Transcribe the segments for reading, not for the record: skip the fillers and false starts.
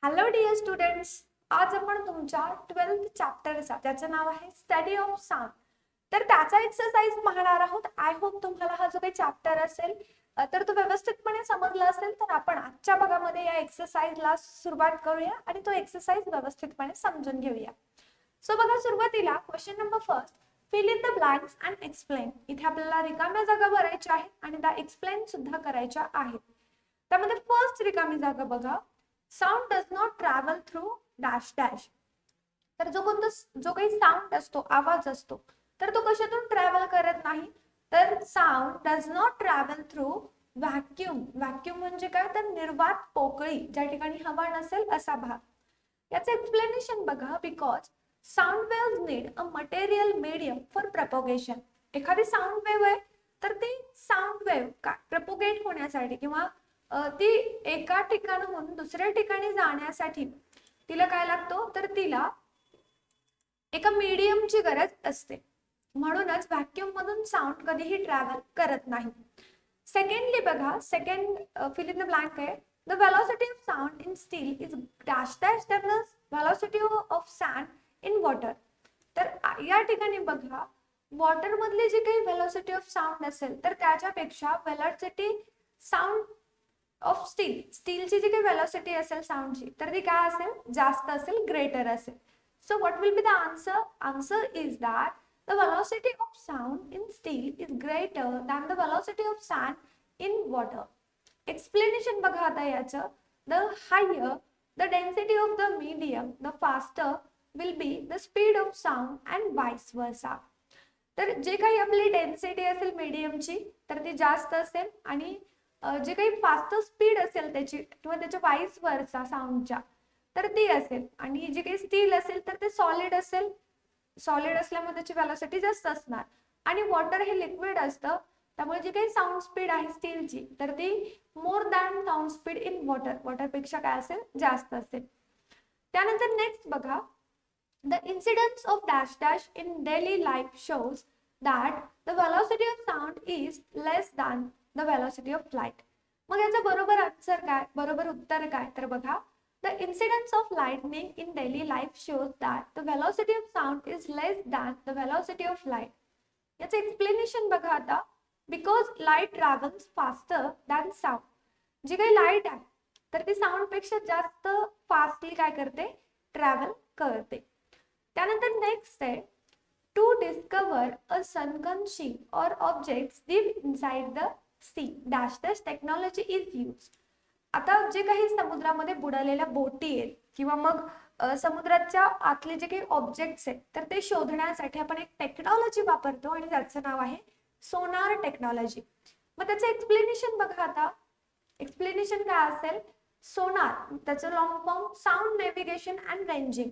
Hello dear students, आज आपण तुमच्या 12th चॅप्टरचा ज्याचं नाव आहे स्टडी ऑफ साऊंड तर त्याचा एक्सरसाइज पाहणार आहोत. आय होप तुम्हाला हा जो काही चॅप्टर असेल तर तो व्यवस्थितपणे समजला असेल. तर आपण आजच्या भागामध्ये या एक्सरसाइजला सुरुवात करूया आणि तो एक्सरसाइज व्यवस्थितपणे समजून घेऊया. सो बघा, सुरुवातीला question number first, fill in the blanks and explain. इथे आपल्याला रिकाम्या जागा भरायच्या आहेत आणि त्या एक्सप्लेन सुद्धा करायच्या आहेत. त्यामध्ये फर्स्ट रिकामी जागा बघा, sound does not travel through dash dash. तर जो काही साऊंड असतो, आवाज असतो, तर तो कशातून ट्रॅव्हल करत नाही. तर sound does not travel through vacuum. Vacuum म्हणजे काय, तर निर्वात पोकळी, ज्या ठिकाणी हवा नसेल असा भाग. याचं एक्सप्लेनेशन बघा, because sound waves need a material medium for propagation. एखादी साऊंड वेव्ह आहे तर ती साऊंड वेव्ह काय प्रपोगेट होण्यासाठी किंवा ती एका ठिकाणाहून दुसऱ्या ठिकाणी जाण्यासाठी तिला काय लागतो, तर तिला एका मीडियमची गरज असते. म्हणूनच व्हॅक्यूम मधून साऊंड कधीही ट्रॅव्हल करत नाही. सेकंडली बघा, second fill in the blank आहे, the velocity of sound in steel is dash dash than the velocity of sand in water. तर या ठिकाणी बघा, वॉटर मधली जी काही व्हेलॉसिटी ऑफ साऊंड असेल तर त्याच्यापेक्षा व्हेलॉसिटी साऊंड ऑफ स्टीलची जी काही व्हेलॉसिटी असेल साऊंडची, तर ती काय असेल, जास्त असेल, ग्रेटर असेल. So what will be the answer? Answer is that the velocity of sound in steel is greater than the velocity of sand in water. Explanation बघा आता याचं, the higher the density of the medium the faster will be the speed of sound and vice versa. तर जे काही आपली density असेल मीडियमची, तर ती जास्त असेल आणि जे काही फास्ट स्पीड असेल त्याची किंवा त्याच्या वाईस वर्सा साऊंडच्या, तर ती असेल. आणि जे काही स्टील असेल तर ते सॉलिड असेल. सॉलिड असल्यामुळे त्याची व्हेलॉसिटी जास्त असणार. आणि वॉटर हे लिक्विड असतं, त्यामुळे जी काही साऊंड स्पीड आहे स्टीलची, तर ती more than sound speed in water. वॉटरपेक्षा काय असेल, जास्त असेल. त्यानंतर नेक्स्ट बघा, the incidence of dash dash in daily life shows that the velocity of sound is less than the velocity of light. मग याचं बरोबर आन्सर काय, बरोबर उत्तर काय, तर बघा, the incidence of lightning in daily life shows that the velocity of sound is less than the velocity of light. याचं एक्सप्लेनेशन बघा आता, because light travels faster than sound. जी काही लाईट आहे तर ती साऊंड पेक्षा जास्त फास्टली काय करते, ट्रॅव्हल करते. त्यानंतर नेक्स्ट आहे, to discover a sunken ship or objects deep inside the sea dash dash technology is use. आता जे काही समुद्रामध्ये बुडालेल्या बोटी आहेत किंवा मग समुद्राच्या आतले जे काही ऑब्जेक्ट्स आहेत तर ते शोधण्यासाठी आपण एक टेक्नॉलॉजी वापरतो आणि त्याचं नाव आहे सोनार टेक्नॉलॉजी. मग त्याचं एक्सप्लेनेशन बघा आता, एक्सप्लेनेशन काय असेल, सोनार त्याचं long form sound navigation and ranging.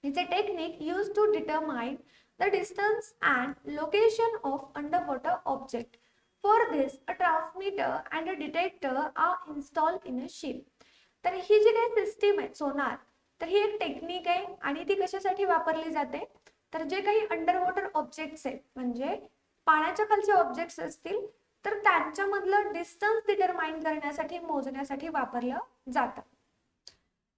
It's a technique use to determine the distance and location of underwater object. For this, a transmitter and a detector are installed in a ship. तर ही जी काही system आहे सोनार, तर ही एक technique आहे आणि ती कशासाठी वापरली जाते, तर जे काही अंडर वॉटर ऑब्जेक्ट्स आहेत म्हणजे पाण्याच्या खालचे ऑब्जेक्ट्स असतील तर त्यांच्यामधलं डिस्टन्स डिटरमाइन करण्यासाठी, मोजण्यासाठी वापरलं जातं.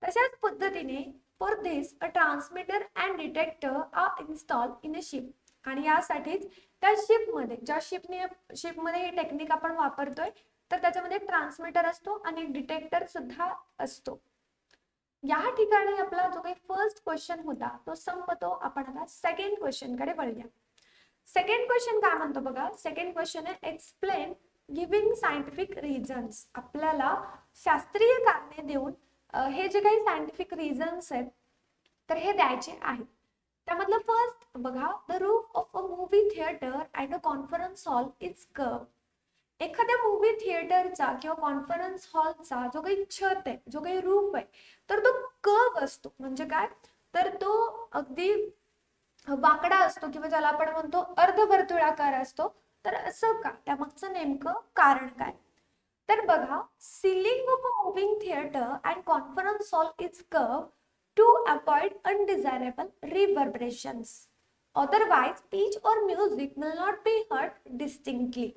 तशाच पद्धतीने for this a transmitter and detector are install in a ship. आणि यासाठीच त्या शिपमध्ये, ज्या शिपमध्ये ही टेक्निक आपण वापरतोय, तर त्याच्यामध्ये एक ट्रान्समीटर असतो आणि एक डिटेक्टर सुद्धा असतो. या ठिकाणी आपला जो काही फर्स्ट क्वेश्चन होता तो संपतो. आपण आता सेकंड क्वेश्चन कडे वळूया. सेकंड क्वेश्चन काय म्हणतो बघा, सेकंड क्वेश्चन आहे एक्सप्लेन गिव्हिंग सायंटिफिक रिझन्स. आपल्याला शास्त्रीय कारणे देऊन हे जे काही सायंटिफिक रिझन्स आहेत तर हे द्यायचे आहेत. त्यामधलं फर्स्ट बघा, the roof of a movie theatre and a conference hall is curve. एखाद्या मूवी थिएटरचा किंवा कॉन्फरन्स हॉलचा जो काही छत आहे, जो काही रूफ आहे, तर तो कर्व असतो. म्हणजे काय, तर तो अगदी वाकडा असतो किंवा ज्याला आपण म्हणतो अर्धवर्तुळाकार असतो. तर असं का, त्यामागचं नेमकं कारण काय, तर बघा, ceiling of a moving theatre and conference hall is curve to avoid undesirable reverberations. Otherwise speech or music will not be heard distinctly.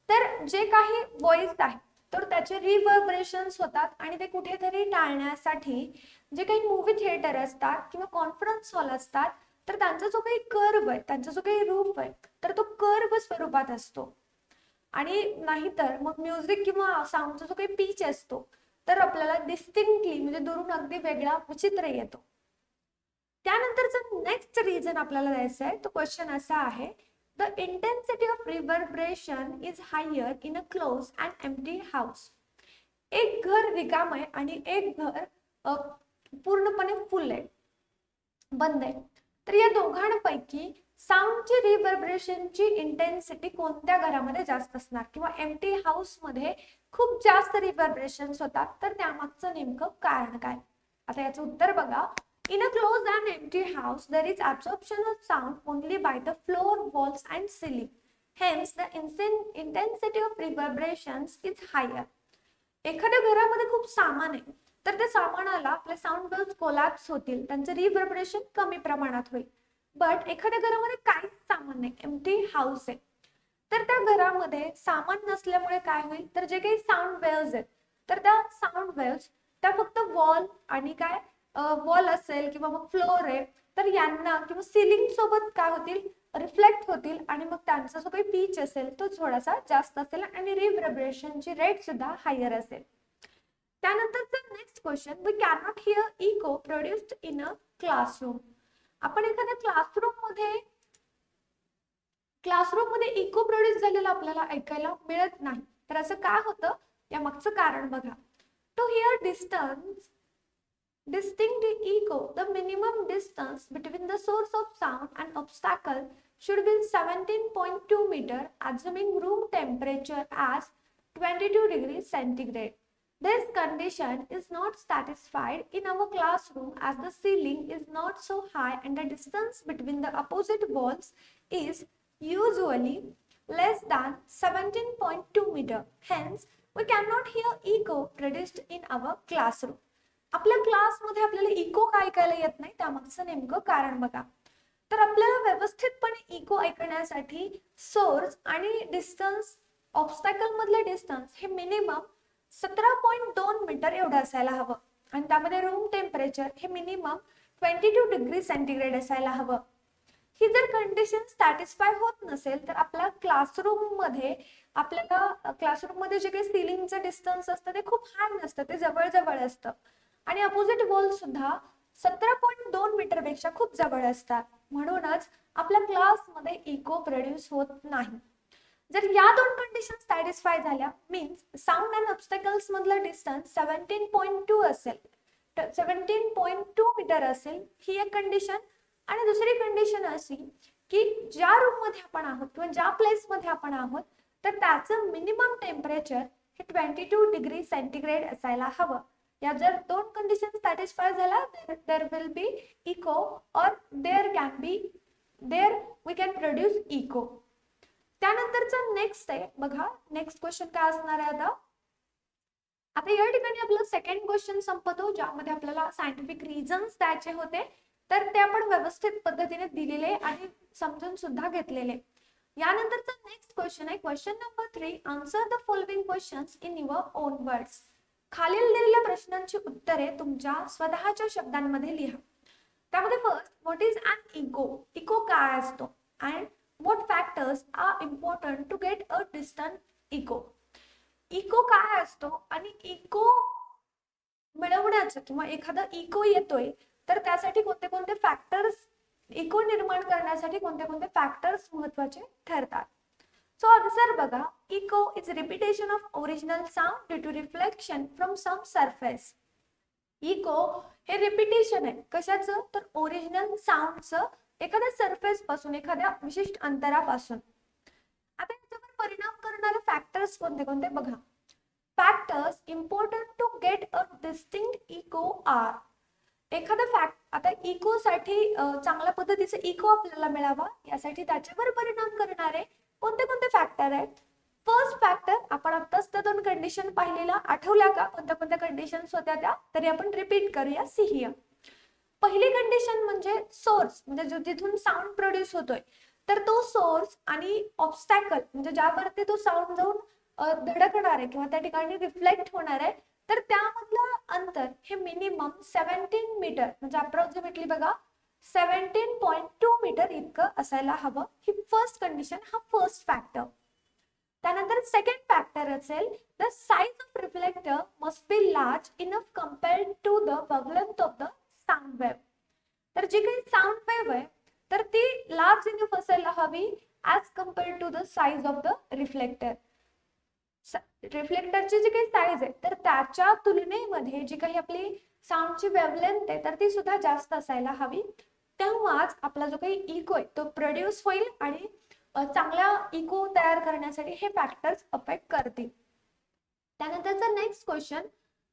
तर जे काही व्हॉइस आहे तर त्याचे रिव्हर्बरेशन्स होतात आणि ते कुठेतरी टाळण्यासाठी जे काही मूवी थिएटर असतात किंवा कॉन्फरन्स हॉल असतात, तर त्यांचा जो काही कर्व आहे, त्यांचा जो काही रूप आहे, तर तो कर्व स्वरूपात असतो. आणि नाहीतर मग म्युझिक किंवा साऊंडचा जो काही पिच असतो, तर आपल्याला डिस्टिंक्टली म्हणजे दुरून अगदी वेगळा विचित्र येतो. त्यानंतरचा नेक्स्ट रिझन आपल्याला द्यायचा आहे, तो क्वेश्चन असा आहे, the intensity of reverberation is higher in a close and empty house. एक घर रिकाम आहे आणि एक घर पूर्णपणे फुल आहे, बंद आहे. तर या दोघांपैकी साऊंडची रिव्हर्बरेशनची इंटेन्सिटी कोणत्या घरामध्ये जास्त असणार, किंवा एम्प्टी हाऊस मध्ये खूप जास्त रिव्हर्बरेशन्स होतात, तर त्यामागचं नेमकं कारण काय? आता याचं उत्तर बघा. In a closed and empty house, there is absorption of sound only by the floor, walls and ceiling. Hence, the intensity of reverberations is higher. एखाद्या घरामध्ये खूप सामान आहे, तर त्या सामानाला आपले साऊंड वेव्स कोलॅप्स होतील, त्यांचं रिव्हर्बरेशन कमी प्रमाणात होईल. बट एखाद्या घरामध्ये काहीच सामान नाही, एम्प्टी हाऊस आहे, तर त्या घरामध्ये सामान नसल्यामुळे काय होईल, तर जे काही साऊंड वेव्स आहेत, तर त्या साऊंड वेव्स त्या फक्त वॉल आणि काय वॉल असेल किंवा मग फ्लोअर आहे, तर यांना किंवा सिलिंग सोबत काय होतील, रिफ्लेक्ट होतील आणि मग त्यांचा जो काही पीच असेल तो थोडासा जास्त असेल आणि रिव्हर्बरेशनची रेट सुद्धा हायर असेल. त्यानंतरचा next question, we can not hear echo produced in a classroom. आपण एखाद्या क्लासरूम मध्ये इको प्रोड्यूस झालेला आपल्याला ऐकायला मिळत नाही. तर असं का होतं, या मागचं कारण बघा. To hear distinct echo, the minimum distance between the source of sound and obstacle should be 17.2 meter, assuming room temperature as 22 degrees centigrade. This condition is not satisfied in our classroom as the ceiling is not so high and the distance between the opposite walls is usually less than 17.2 meter. Hence, we cannot hear echo produced in our classroom. आपल्या क्लासमध्ये आपल्याला eco का ऐकायला येत नाही, त्यामागचं नेमकं कारण बघा. तर आपल्याला व्यवस्थितपणे इको ऐकण्यासाठी सोर्स आणि डिस्टन्स, ऑब्स्टॅकल मधले डिस्टन्स हे मिनिमम 17.2 मीटर एवढं असायला हवं आणि त्यामध्ये रूम टेम्परेचर हे मिनिमम 22 डिग्री सेंटीग्रेड असायला हवं. ही जर कंडिशन सॅटिस्फाय होत नसेल, तर आपल्या क्लासरूम मध्ये जे काही सिलिंगचं डिस्टन्स असतं ते खूप हाय नसतं, ते जवळ असतं आणि अपोजिट वॉल सुद्धा 17.2 मीटर पेक्षा खूप जवळ असतात. म्हणूनच आपल्या क्लासमध्ये इको प्रोड्यूस होत नाही. जर या दोन कंडिशन सॅटिस्फाय झाल्या, मीन्स साऊंड अँड ऑब्स्टॅकल्स मधलं डिस्टन्स 17.2 असेल, 17.2 मीटर असेल, ही एक कंडिशन. आणि दुसरी कंडिशन अशी की ज्या रूम मध्ये आपण आहोत किंवा ज्या प्लेस मध्ये आपण आहोत, तर त्याचं मिनिमम टेम्परेचर हे 22 डिग्री सेंटीग्रेड असायला हवं. या जर दोन कंडिशन सॅटिस्फाय झाल्या, there will be echo or there we can produce echo. त्यानंतरचं नेक्स्ट आहे बघा, नेक्स्ट क्वेश्चन काय असणार आहे आता या ठिकाणी आपलं सेकंड क्वेश्चन संपतो, ज्यामध्ये आपल्याला सायंटिफिक रिझन्स द्यायचे होते, तर ते आपण व्यवस्थित पद्धतीने दिलेले आणि समजून सुद्धा घेतलेले. यानंतरचा नेक्स्ट क्वेश्चन आहे question number 3, answer the following questions in your own words. खालील दिलेल्या प्रश्नांची उत्तरे तुमच्या स्वतःच्या शब्दांमध्ये लिहा. त्यामध्ये first, what is an echo. Echo काय असतो and what factors are important to get a distant echo. Echo काय असतो आणि इको मिळवण्याचं किंवा एखादा इको येतोय तर त्यासाठी कोणते कोणते फॅक्टर्स, इको निर्माण करण्यासाठी कोणते कोणते फॅक्टर्स महत्त्वाचे ठरतात. सो आन्सर बघा, echo is repetition of original sound due to reflection from some surface. Echo हे रिपीटेशन आहे कशाचं, तर ओरिजिनल साऊंडचं एखाद्या सरफेस पासून, एखाद्या विशिष्ट अंतरापासून. आता याच्यावर परिणाम करणारे फॅक्टर्स कोणते कोणते बघा. Factors important to get a distinct echo are. एखादा फॅक्ट, आता इको साठी चांगल्या पद्धतीचे इको आपल्याला मिळावा यासाठी त्याच्यावर परिणाम करणारे कोणते कोणते फॅक्टर आहेत. फर्स्ट फॅक्टर, आपण आत्ताच त्या दोन कंडिशन पाहिलेल्या, आठवल्या का कोणत्या कोणत्या कंडिशन्स होत्या त्या, तरी आपण रिपीट करूया. सिहिया पहिली कंडिशन म्हणजे सोर्स, म्हणजे जिथून साऊंड प्रोड्यूस होतोय, तर तो सोर्स आणि ऑब्स्टॅकल म्हणजे ज्यावरती तो साऊंड जाऊन धडकणार आहे किंवा त्या ठिकाणी रिफ्लेक्ट होणार आहे, तर त्यामधलं अंतर हे मिनिमम 17 मीटर म्हणजे अप्रॉक्सिमेटली बघा 17.2 मीटर इतकं असायला हवं. ही फर्स्ट कंडिशन, हा फर्स्ट फॅक्टर. त्यानंतर सेकंड फॅक्टर असेल the size of reflector must be large enough compared to the wavelength of the sound wave. तर जी काही साऊंड वेव्ह आहे तर ती लार्ज इनफ असायला हवी as compared to the size of the reflector. रिफ्लेक्टरची जी काही साईज आहे तर त्याच्या तुलनेमध्ये जी काही आपली साऊंडची वेवलेंथ आहे तर ती सुद्धा जास्त असायला हवी. तेव्हाच आपला जो काही इको आहे तो प्रोड्यूस होईल आणि चांगला इको तयार करण्यासाठी हे फॅक्टर्स अफेक्ट करतील. त्यानंतरचा next question,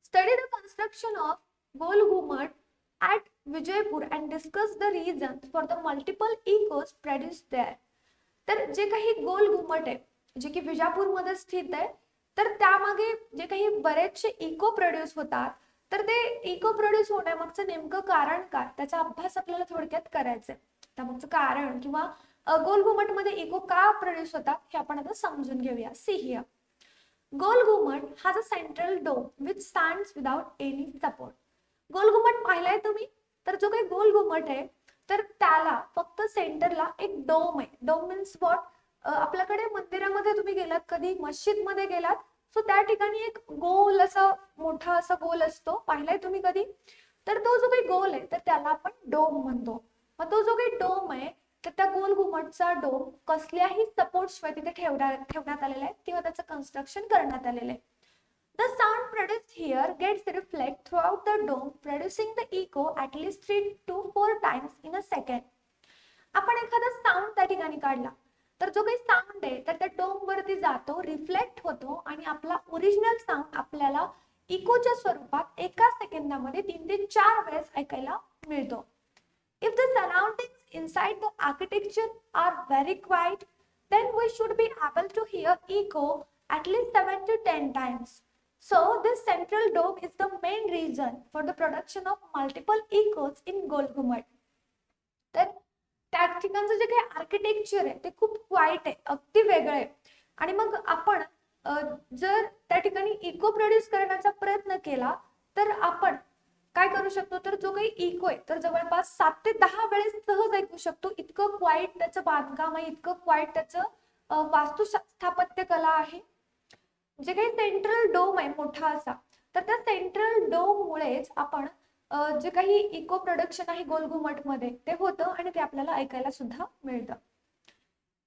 study the construction of Gol Ghumat at Vijaypur and discuss the reasons for the multiple echoes produce there. तर जे काही गोल घुमट आहे जे की विजापूरमध्ये स्थित आहे तर त्यामागे जे काही बरेचसे इको प्रोड्यूस होतात तर ते इको प्रोड्यूस होण्यामागचं नेमकं कारण काय त्याचा अभ्यास आपल्याला थोडक्यात करायचा आहे. त्यामागचं कारण किंवा गोल घुमट मध्ये इको का प्रोड्यूस होतात हे आपण आता समजून घेऊया. C here, Gol Ghumat has a central dome which stands without any support. Gol Ghumat पाहिलाय तुम्ही, तर जो काही गोल घुमट आहे तर त्याला फक्त सेंटरला एक डोम आहे. डोम मीन्स व्हॉट, आपल्याकडे मंदिरामध्ये तुम्ही गेलात, कधी मस्जिद मध्ये गेलात, सो त्या ठिकाणी एक गोल असा मोठा असा गोल असतो, पाहिलाय तुम्ही कधी? तर तो जो काही गोल आहे तर त्याला आपण डोम म्हणतो. मग तो जो काही डोम आहे तर त्या गोल घुमटचा डोम कसल्याही सपोर्ट शिवाय तिथे ठेवण्यात आलेला आहे किंवा त्याचं कन्स्ट्रक्शन करण्यात आलेलं आहे. The sound produced here gets reflect throughout the dome, producing the echo at least 3 to 4 times in a second. आपण एखादा साऊंड त्या ठिकाणी काढला तर जो काही साऊंड आहे तर त्या डोम वरती जातो, रिफ्लेक्ट होतो आणि आपला ओरिजिनल साऊंड आपल्याला इकोच्या स्वरूपात एका सेकंदामध्ये 3 ते 4 वेळेस ऐकायला मिळतो. If the surroundings inside the architecture are very quiet, then we should be able to hear echo at least 7 to 10 times. So this central dome is the main reason for the production of multiple echoes in Gol Ghumad. तर त्या ठिकाणचं जे काही architecture आहे ते खूप वाईट आहे, अगदी वेगळं आहे. आणि मग आपण जर त्या ठिकाणी इको प्रोड्यूस करण्याचा प्रयत्न केला तर आपण काय करू शकतो, तर जो काही इको आहे तर जवळपास 7 ते 10 वेळेस सहज ऐकू शकतो. इतकं क्वाईट त्याचं बांधकाम आहे, इतकं क्वाईट त्याचं वास्तु स्थापत्य कला आहे. जे काही सेंट्रल डोम आहे मोठा असा, तर त्या सेंट्रल डोम मुळेच आपण जे काही इको प्रोडक्शन आहे गोल घुमट मध्ये ते होतं आणि ते आपल्याला ऐकायला सुद्धा मिळतं.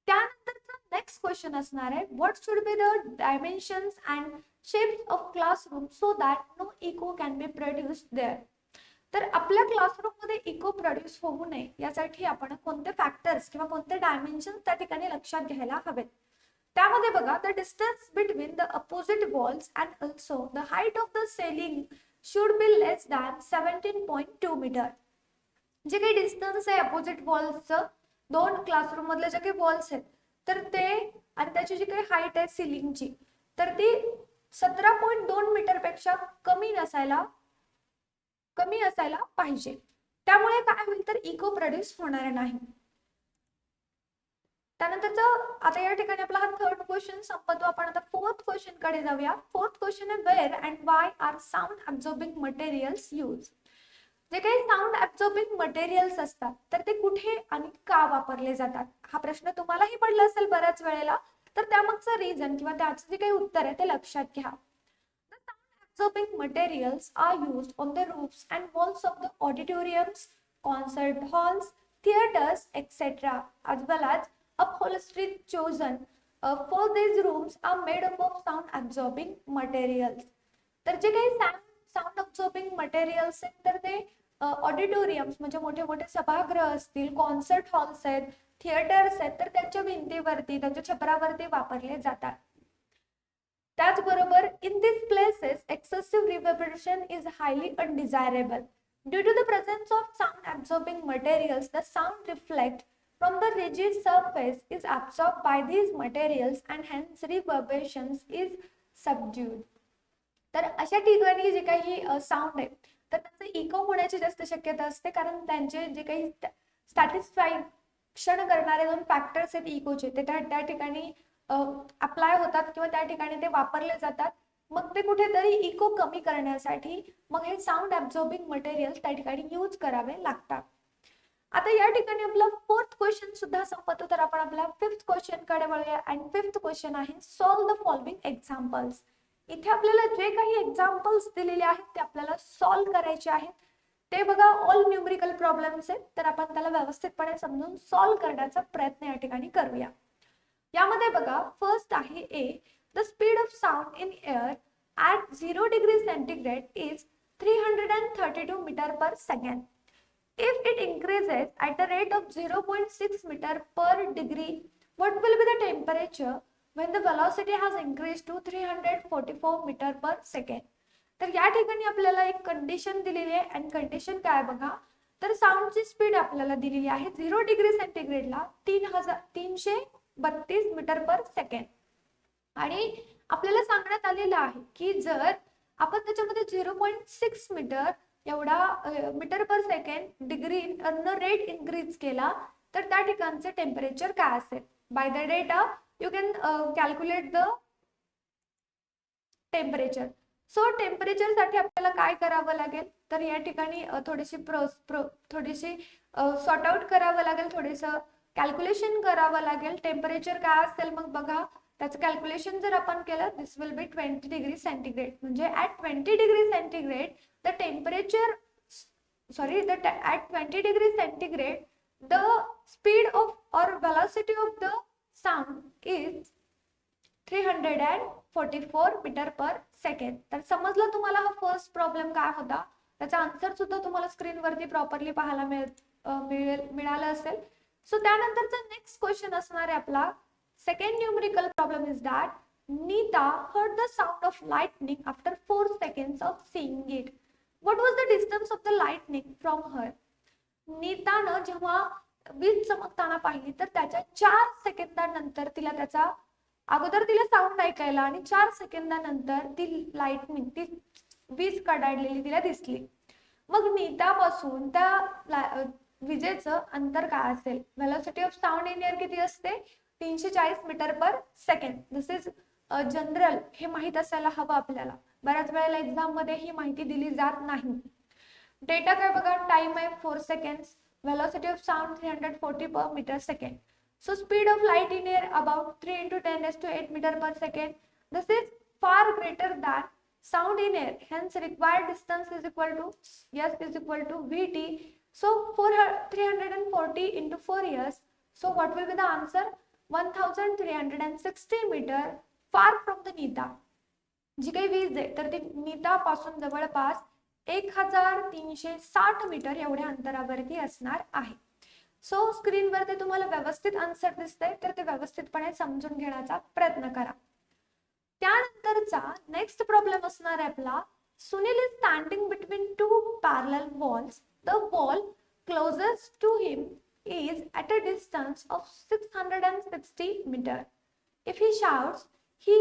त्यानंतरचा नेक्स्ट क्वेश्चन असणार आहे, what should be the dimensions and shapes of classroom so that no echo can be produced there. तर आपल्या क्लासरूम मध्ये इको प्रोड्यूस होऊ नये यासाठी आपण कोणते फॅक्टर्स किंवा कोणते डायमेन्शन्स त्या ठिकाणी लक्षात घ्यायला हवेत. त्यामध्ये बघा, the distance between the opposite walls and also the height of the ceiling should be less than 17.2 metre. जे काही डिस्टन्स आहे अपोजिट वॉल्सचं, दोन क्लासरूम मधले जे काही वॉल्स आहेत तर ते आणि त्याची जी काही हाईट आहे सिलिंगची तर ती 17.2 मीटर पेक्षा कमी असायला पाहिजे. त्यामुळे काय होईल तर इको प्रोड्यूस होणार नाही. त्यानंतरचं आता या ठिकाणी आपला हा थर्ड क्वेश्चन संपतो. आपण आता फोर्थ क्वेश्चन कडे जाऊया. फोर्थ क्वेश्चन आहे, where and why are sound absorbing materials use. जे काही साऊंड ऍब्झॉर्बिंग मटेरियल्स असतात तर ते कुठे आणि का वापरले जातात, हा प्रश्न तुम्हालाही पडला असेल बऱ्याच वेळेला. तर त्यामागचं रिझन किंवा त्याचं जे काही उत्तर आहे ते लक्षात घ्या. The sound absorbing materials are used on the roofs and walls of the auditoriums, concert halls, theaters, etc. as well as upholstery chosen for these rooms are made up of sound absorbing materials. तर जे काही sound अब्झॉर्बिंग materials आहेत तर ते auditoriums म्हणजे मोठे मोठे सभागृह असतील, कॉन्सर्ट हॉल्स आहेत, थिएटर्स आहेत तर त्यांच्या भिंतीवरती त्यांच्या छपरावरती वापरले जातात. त्याचबरोबर in this places excessive reverberation is highly undesirable. Due to the presence of sound absorbing materials the sound reflect from the rigid surface is absorbed by these materials and hence reverberations is subdued. तर अशा ठिकाणी जे काही sound आहे तर त्याचं eco होण्याची जास्त शक्यता असते, कारण त्यांचे जे काही सॅटिस्फॅक्शन करणारे दोन फॅक्टर्स आहेत इकोचे ते त्या ठिकाणी अप्लाय होतात किंवा त्या ठिकाणी ते वापरले जातात. मग ते कुठेतरी इको कमी करण्यासाठी मग हे साऊंड ऍब्झॉर्बिंग मटेरियल त्या ठिकाणी यूज करावे लागतात. आता या ठिकाणी आपला फोर्थ क्वेश्चन सुद्धा संपतो, तर आपण आपल्या फिफ्थ क्वेश्चन कडे वळूया. आणि फिफ्थ क्वेश्चन आहे सॉल्व द फॉलोइंग एक्झाम्पल्स. इथे आपल्याला जे काही एक्झाम्पल्स दिलेले आहेत ते आपल्याला सॉल्व करायचे आहेत. ते बघा ऑल न्यूमरिकल प्रॉब्लेम्स आहेत, तर आपण त्याला व्यवस्थितपणे समजून सॉल्व करण्याचा प्रयत्न या ठिकाणी करूया. यामध्ये बघा फर्स्ट आहे A, the speed of sound in air at 0 degree centigrade is 332 metre per second. If it increases at the rate of 0.6 meter per degree, what will be the temperature when the velocity has increased to 344 meter per second? तर या ठिकाणी आपल्याला एक condition दिलेली आहे आणि condition काय बघा, तर साऊंडची स्पीड आपल्याला दिलेली आहे 0 डिग्री सेंटीग्रेडला 332 मीटर पर सेकंड. आणि आपल्याला सांगण्यात आलेलं आहे की जर आपण त्याच्यामध्ये 0.6 मीटर एवढा metre per second degree rate increase केला तर त्या ठिकाणचे टेम्परेचर काय असेल. By the data you can calculate the temperature. So temperature साठी आपल्याला काय करावं लागेल, तर या ठिकाणी थोडीशी सॉर्ट आउट करावं लागेल, थोडंसं कॅल्क्युलेशन करावं लागेल. टेम्परेचर काय असेल मग बघा, त्याचं कॅल्क्युलेशन जर आपण केलं दिस विल बी 20 डिग्री सेंटीग्रेड. म्हणजे at 20 degree centigrade the temperature at 20 degree centigrade the speed of or velocity of the sound is 344 metre per second. तर समजलं तुम्हाला हा फर्स्ट प्रॉब्लेम काय होता, त्याचा आन्सर सुद्धा तुम्हाला स्क्रीनवरती प्रॉपरली पाहायला मिळालं असेल. सो त्यानंतरचा नेक्स्ट क्वेश्चन असणार आहे आपला second numerical problem is that Neeta heard the sound of lightning after 4 seconds of seeing it. What was the distance of the lightning from her? नीतानं जेव्हा वीज चमकताना पाहिली तर त्याच्या 4 सेकंदानंतर तिला त्याचा अगोदर तिला साऊंड ऐकायला आणि 4 सेकंदानंतर ती लाईटनिंग ती वीज कडाडलेली तिला दिसली. मग नीतापासून त्या विजेचं अंतर काय असेल. Velocity of sound in air किती असते 340 metre per second. This is general, हे माहित असायला हवं आपल्याला. बऱ्याच वेळेला एक्झाम मध्ये ही माहिती दिली जात नाही. डेटा काय बघा, टाइम आहे 4 seconds, velocity of sound 340 per meter second. So speed of light in air about 3 into 10 raised to 8 meter per second. This is far greater than sound in air. Hence required distance is equal to S is equal to VT. So 340 into 4 years. So what will be the answer? 1360 meter far from the Nita. जी काही वीज आहे तर ती नीता पासून जवळपास 1360 metre एवढ्या अंतरावरती असणार आहे. सो स्क्रीनवर ते तुम्हाला व्यवस्थित आन्सर दिसतंय, तर ते व्यवस्थितपणे समजून घेण्याचा प्रयत्न करा. त्यानंतरचा नेक्स्ट प्रॉब्लेम असणार आहे आपला Sunil is standing between 2 parallel walls. The wall closest to him is at a distance of 660 metre. If he shouts he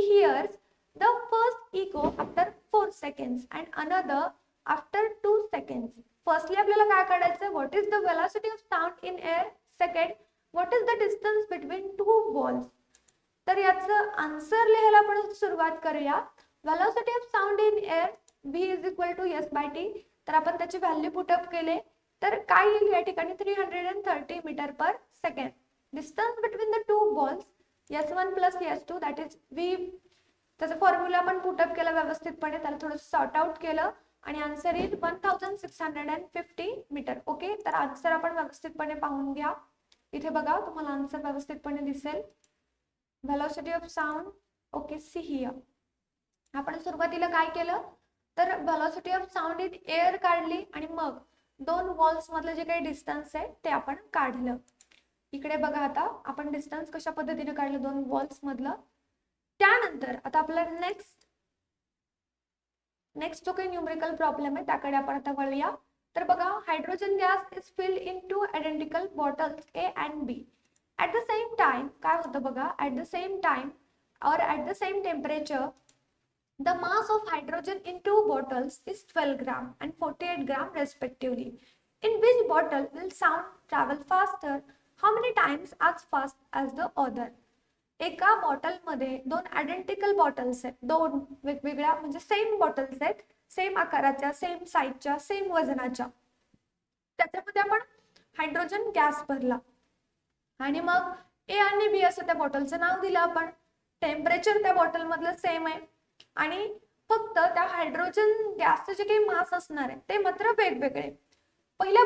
hears the first echo after 4 seconds and another after 2 seconds. Firstly आपल्याला काय काढायचं, what is the velocity of sound in air. Second, what is the distance between 2 walls. तर याचं answer लिहायला आपण सुरुवात करूया. velocity of sound in air v is equal to s by t. तर आपण त्याची व्हॅल्यू पुटअप केले तर काय येईल या ठिकाणी 330 metre per second. Distance between the 2 walls S1 plus S2 that is V. त्याचा फॉर्म्युला आपण पुटअप केला व्यवस्थितपणे, त्याला थोडं सॉर्ट आउट केलं आणि आन्सर येईल 1650 मीटर. ओके, तर आन्सर आपण व्यवस्थितपणे पाहून घ्या. इथे बघा तुम्हाला आन्सर व्यवस्थितपणे दिसेल. Velocity of sound. Okay, see here. आपण सुरुवातीला काय केलं तर velocity of sound in air काढली आणि मग 2 वॉल्स मधलं जे काही डिस्टन्स आहे ते आपण काढलं. इकडे बघा आता आपण डिस्टन्स कशा पद्धतीने काढलं 2 वॉल्स मधलं. त्यानंतर आता आपल्याला नेक्स्ट जो काही न्यूमेरिकल प्रॉब्लेम आहे त्याकडे आपण आता वळूया. तर बघा hydrogen gas is filled in 2 identical bottles A and B. At the same time काय होतं बघा, ॲट द सेम टाइम और at the same temperature the mass of hydrogen in 2 bottles is 12 gram and 48 gram respectively. In which bottle will sound travel faster? How many times as fast as the other. एका बॉटलमध्ये 2 identical bottles आहेत, 2 वेगवेगळ्या म्हणजे same bottles आहेत, same आकाराच्या, same साईजच्या, same वजनाच्या. त्याच्यामध्ये आपण हायड्रोजन गॅस भरला आणि मग ए आणि बी असं त्या बॉटलचं नाव दिलं आपण. टेम्परेचर त्या बॉटल मधलं सेम आहे आणि फक्त त्या हायड्रोजन गॅसचं जे काही मास असणार आहे ते मात्र वेगवेगळे. पहिल्या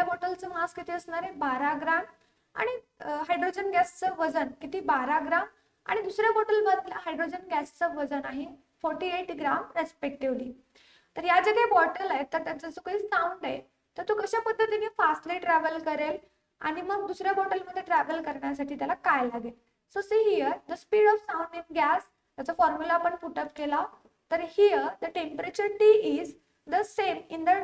बॉटलचं मास किती असणार आहे, 12 ग्राम आणि हायड्रोजन गॅसचं वजन किती, 12 ग्राम आणि दुसऱ्या बॉटल मधल्या हायड्रोजन गॅसचं वजन आहे 48 ग्राम रेस्पेक्टिव्हली. तर या जे काही बॉटल आहेत तर त्याचा जो काही साऊंड आहे तर तो कशा पद्धतीने फास्टली ट्रॅव्हल करेल आणि मग दुसऱ्या बॉटलमध्ये ट्रॅव्हल करण्यासाठी त्याला काय लागेल. So see here the speed of sound in gas, त्याचा फॉर्म्युला आपण पुटअप केला. तर here the temperature T is the same in the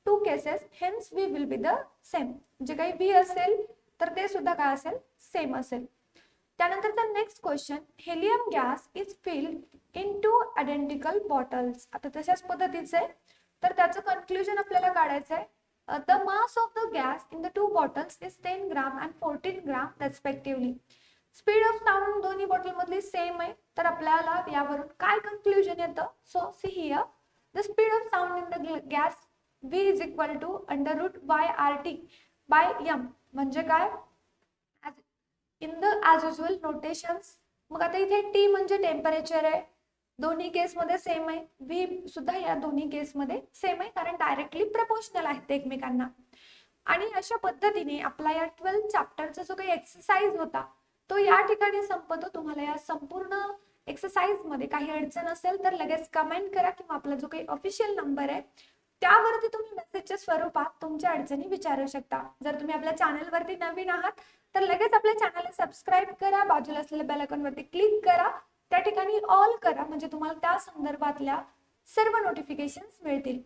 2 cases, hence we will be the same. जे काही बी असेल तर ते सुद्धा काय असेल, सेम असेल. त्यानंतरचा next question, helium gas is filled in 2 identical bottles. आता तशाच पद्धतीचे तर त्याचं कन्क्लुजन आपल्याला काढायचं आहे. The mass of the gas in the 2 bottles is 10 gram and 14 gram respectively. Speed of sound दोन्ही बॉटल मधली सेम आहे. तर आपल्याला यावरून काय कन्क्लुजन येतं. So see here the speed of sound in the gas V is equal to √YRT by M. म्हणजे काय, in the as usual notations. मग आता इथे T म्हणजे टेम्परेचर आहे, दोन्ही केसमध्ये सेम आहे. V सुद्धा या दोन्ही केसमध्ये सेम आहे कारण डायरेक्टली प्रपोर्शनल आहेत एकमेकांना. आणि अशा पद्धतीने आपला या 12 चॅप्टरचा जो काही एक्सरसाइज होता तो या ठिकाणी संपतो. तुम्हाला या संपूर्ण एक्सरसाइज मध्ये काही अडचण असेल तर लगेच कमेंट करा किंवा आपला जो काही ऑफिशियल नंबर आहे त्यावरती तुम्ही मेसेजच्या स्वरूपात तुमच्या अडचणी विचारू शकता. जर तुम्ही आपल्या चॅनलवरती नवीन आहात तर लगेच आपल्या चॅनलला सबस्क्राईब करा, बाजूला असलेल्या बेल आयकॉनवरती क्लिक करा, त्या ठिकाणी ऑल करा म्हणजे तुम्हाला त्या संदर्भातल्या सर्व नोटिफिकेशन्स मिळतील.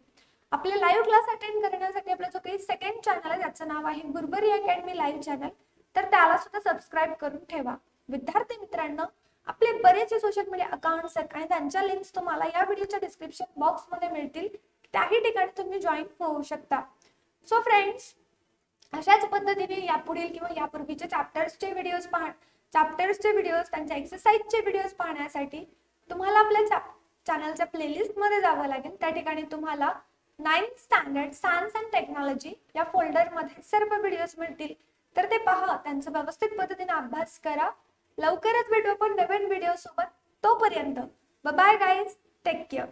आपले लाईव्ह क्लास अटेंड करण्यासाठी आपला जो काही सेकंड चॅनल आहे त्याचं नाव आहे गुरबरी अकॅडमी लाईव्ह चॅनल, तर त्याला सुद्धा सबस्क्राईब करून ठेवा. विद्यार्थी मित्रांनो, आपले बरेचसे सोशल मीडिया अकाउंट्स आहेत आणि त्यांच्या लिंक्स तुम्हाला या व्हिडिओच्या डिस्क्रिप्शन बॉक्समध्ये मिळतील, त्याही ठिकाणी तुम्ही जॉईन होऊ शकता. सो फ्रेंड्स, अशाच पद्धतीने यापुढील किंवा यापूर्वीचे चॅप्टर्सचे व्हिडिओज त्यांच्या एक्सरसाइजचे व्हिडिओज पाहण्यासाठी तुम्हाला आपल्या चॅनलच्या प्लेलिस्ट मध्ये जावं लागेल. त्या ठिकाणी तुम्हाला 9th standard science and technology या फोल्डरमध्ये सर्व व्हिडिओज मिळतील. तर ते पहा, त्यांचा व्यवस्थित पद्धतीने अभ्यास करा. लवकरच भेटू आपण नवीन व्हिडिओ सोबत. तोपर्यंत bye bye guys, take care.